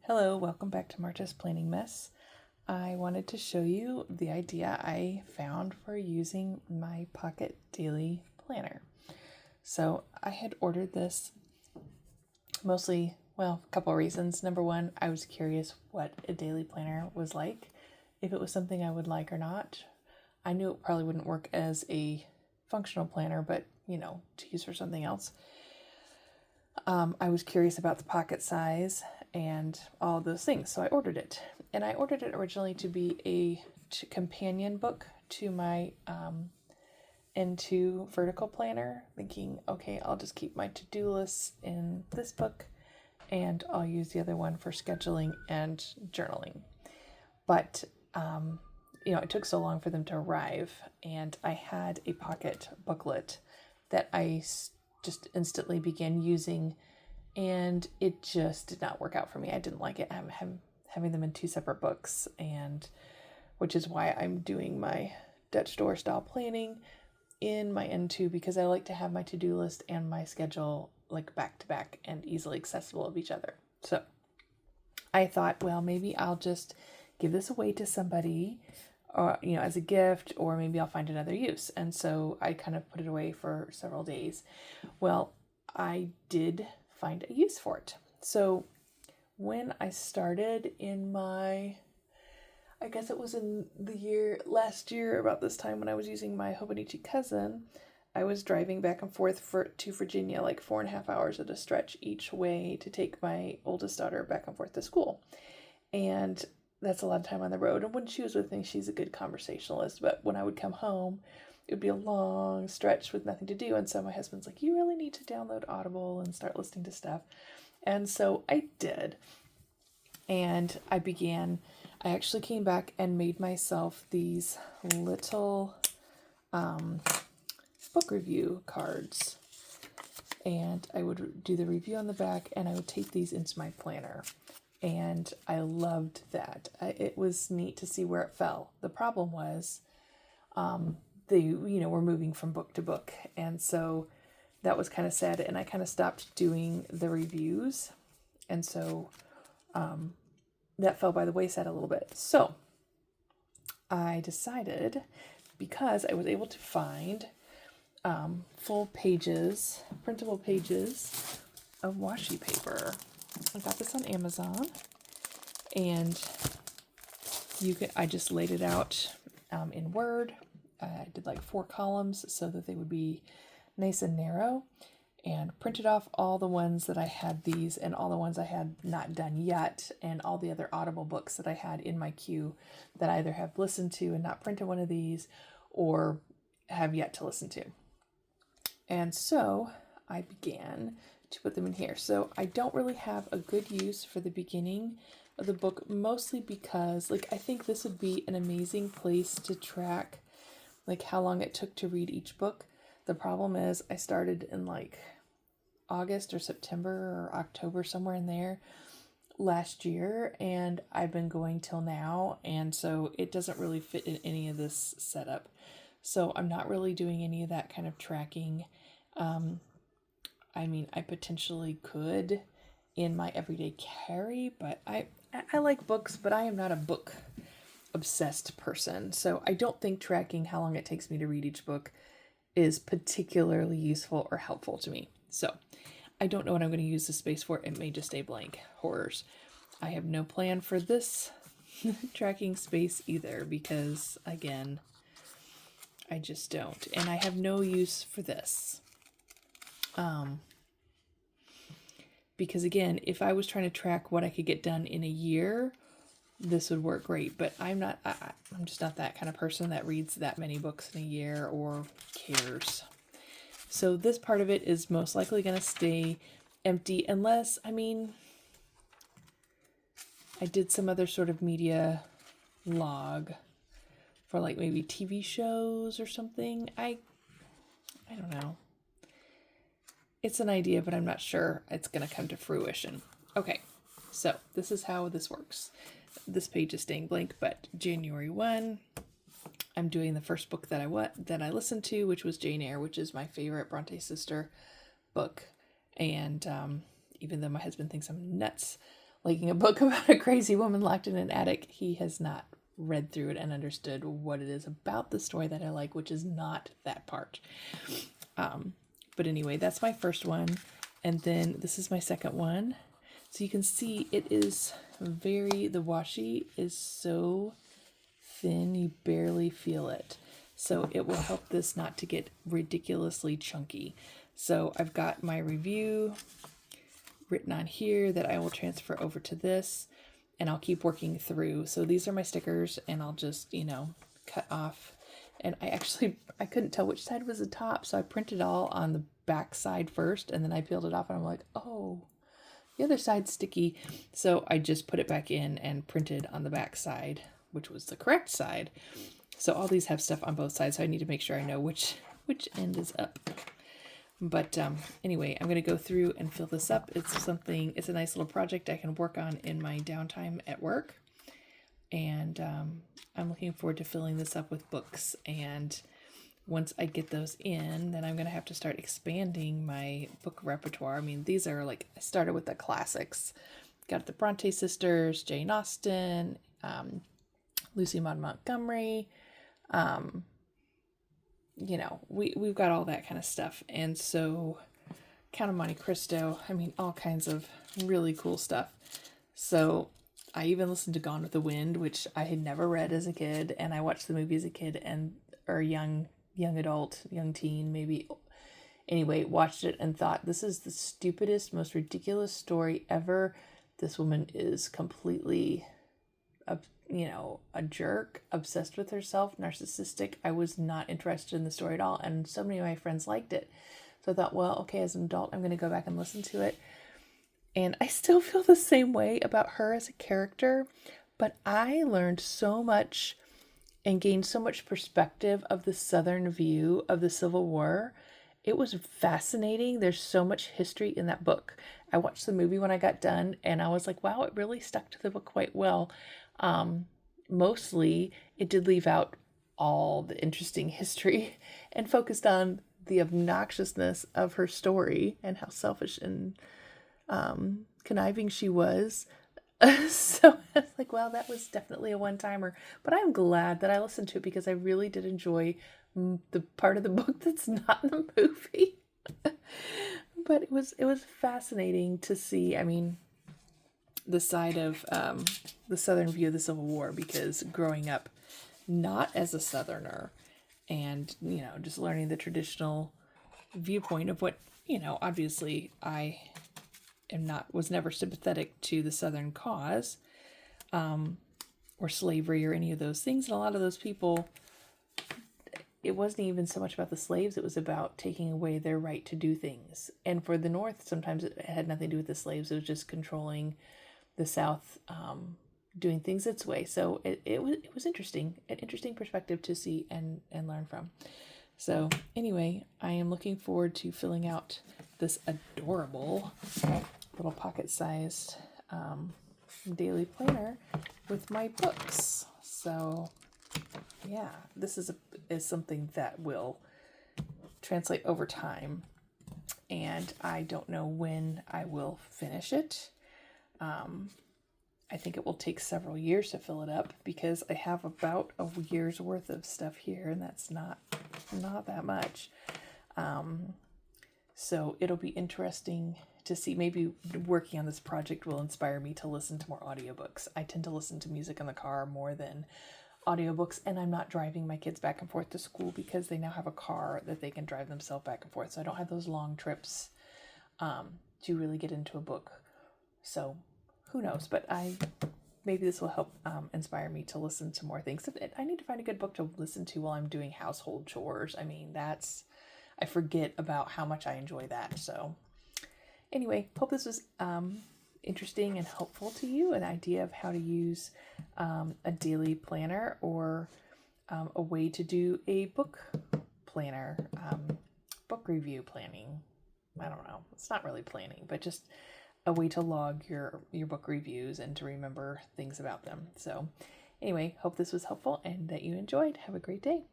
Hello, welcome back to Marta's Planning Mess. I wanted to show you the idea I found for using my Pocket Daily Planner. So I had ordered this mostly, a couple of reasons. Number one, I was curious what a daily planner was like, if it was something I would like or not. I knew it probably wouldn't work as a functional planner, but to use for something else. I was curious about the pocket size and all of those things, so I ordered it. And I ordered it originally to be a companion book to my N2 vertical planner, thinking, okay, I'll just keep my to-do lists in this book and I'll use the other one for scheduling and journaling. But it took so long for them to arrive, and I had a pocket booklet that I just instantly began using, and it just did not work out for me. I didn't like it. I'm having them in two separate books, and which is why I'm doing my Dutch door style planning in my N2, because I like to have my to-do list and my schedule like back to back and easily accessible of each other. So I thought, well, maybe I'll just give this away to somebody, or as a gift, or maybe I'll find another use. And so I kind of put it away for several days. Well, I did find a use for it. So when I started in I guess it was in the last year about this time, when I was using my Hobonichi cousin, I was driving back and forth to Virginia, like 4.5 hours at a stretch each way to take my oldest daughter back and forth to school. And that's a lot of time on the road. And when she was with me, she's a good conversationalist. But when I would come home, it would be a long stretch with nothing to do. And so my husband's like, you really need to download Audible and start listening to stuff. And so I did. And I actually came back and made myself these little book review cards. And I would do the review on the back, and I would take these into my planner. And I loved that. It was neat to see where it fell. The problem was they were moving from book to book. And so that was kind of sad. And I kind of stopped doing the reviews. And so that fell by the wayside a little bit. So I decided, because I was able to find full pages, printable pages of washi paper. I got this on Amazon, and I just laid it out in Word. I did like 4 columns so that they would be nice and narrow, and printed off all the ones that I had these, and all the ones I had not done yet, and all the other Audible books that I had in my queue that I either have listened to and not printed one of these, or have yet to listen to. And so I began to put them in here. So I don't really have a good use for the beginning of the book, mostly because I think this would be an amazing place to track how long it took to read each book. The problem is I started in August or September or October, somewhere in there last year, and I've been going till now, and so it doesn't really fit in any of this setup. So I'm not really doing any of that kind of tracking. I potentially could in my everyday carry, but I like books, but I am not a book obsessed person. So I don't think tracking how long it takes me to read each book is particularly useful or helpful to me. So I don't know what I'm going to use the space for. It may just stay blank. Horrors. I have no plan for this tracking space either, because again, I just don't. And I have no use for this. Because again, if I was trying to track what I could get done in a year, this would work great. But I'm just not that kind of person that reads that many books in a year or cares. So this part of it is most likely going to stay empty unless, I did some other sort of media log for maybe TV shows or something. I don't know. It's an idea, but I'm not sure it's going to come to fruition. Okay, so this is how this works. This page is staying blank, but January 1, I'm doing the first book that I listened to, which was Jane Eyre, which is my favorite Bronte sister book. And even though my husband thinks I'm nuts, liking a book about a crazy woman locked in an attic, he has not read through it and understood what it is about the story that I like, which is not that part. But anyway, that's my first one. And then this is my second one. So you can see it is the washi is so thin, you barely feel it. So it will help this not to get ridiculously chunky. So I've got my review written on here that I will transfer over to this, and I'll keep working through. So these are my stickers, and I'll just, cut off. And I couldn't tell which side was the top, so I printed all on the back side first, and then I peeled it off, and I'm like, oh, the other side's sticky. So I just put it back in and printed on the back side, which was the correct side. So all these have stuff on both sides, so I need to make sure I know which end is up. But anyway, I'm going to go through and fill this up. It's a nice little project I can work on in my downtime at work. And I'm looking forward to filling this up with books. And once I get those in, then I'm going to have to start expanding my book repertoire. I mean, these are I started with the classics. Got the Bronte sisters, Jane Austen, Lucy Maud Montgomery, we've got all that kind of stuff. And so Count of Monte Cristo, all kinds of really cool stuff. So I even listened to Gone with the Wind, which I had never read as a kid. And I watched the movie as a kid or young adult, young teen, maybe. Anyway, watched it and thought, this is the stupidest, most ridiculous story ever. This woman is completely a jerk, obsessed with herself, narcissistic. I was not interested in the story at all, and so many of my friends liked it. So I thought, well, okay, as an adult, I'm going to go back and listen to it. And I still feel the same way about her as a character, but I learned so much and gained so much perspective of the Southern view of the Civil War. It was fascinating. There's so much history in that book. I watched the movie when I got done, and I was like, wow, it really stuck to the book quite well. Mostly, it did leave out all the interesting history and focused on the obnoxiousness of her story and how selfish and conniving she was. So I was like, well, that was definitely a one-timer. But I'm glad that I listened to it because I really did enjoy the part of the book that's not in the movie. But it was fascinating to see, the side of the Southern view of the Civil War, because growing up not as a Southerner and, just learning the traditional viewpoint of what, obviously I was never sympathetic to the Southern cause, or slavery or any of those things. And a lot of those people, it wasn't even so much about the slaves. It was about taking away their right to do things. And for the North, sometimes it had nothing to do with the slaves. It was just controlling the South, doing things its way. So it was interesting, an interesting perspective to see and learn from. So anyway, I am looking forward to filling out this adorable little pocket-sized daily planner with my books. So yeah, this is something that will translate over time, and I don't know when I will finish it. I think it will take several years to fill it up because I have about a year's worth of stuff here, and that's not that much. So it'll be interesting to see. Maybe working on this project will inspire me to listen to more audiobooks. I tend to listen to music in the car more than audiobooks, and I'm not driving my kids back and forth to school because they now have a car that they can drive themselves back and forth. So I don't have those long trips to really get into a book. So who knows? But maybe this will help inspire me to listen to more things. I need to find a good book to listen to while I'm doing household chores. I forget about how much I enjoy that. So anyway, hope this was interesting and helpful to you. An idea of how to use a daily planner or a way to do a book planner, book review planning. I don't know. It's not really planning, but just a way to log your book reviews and to remember things about them. So anyway, hope this was helpful and that you enjoyed. Have a great day.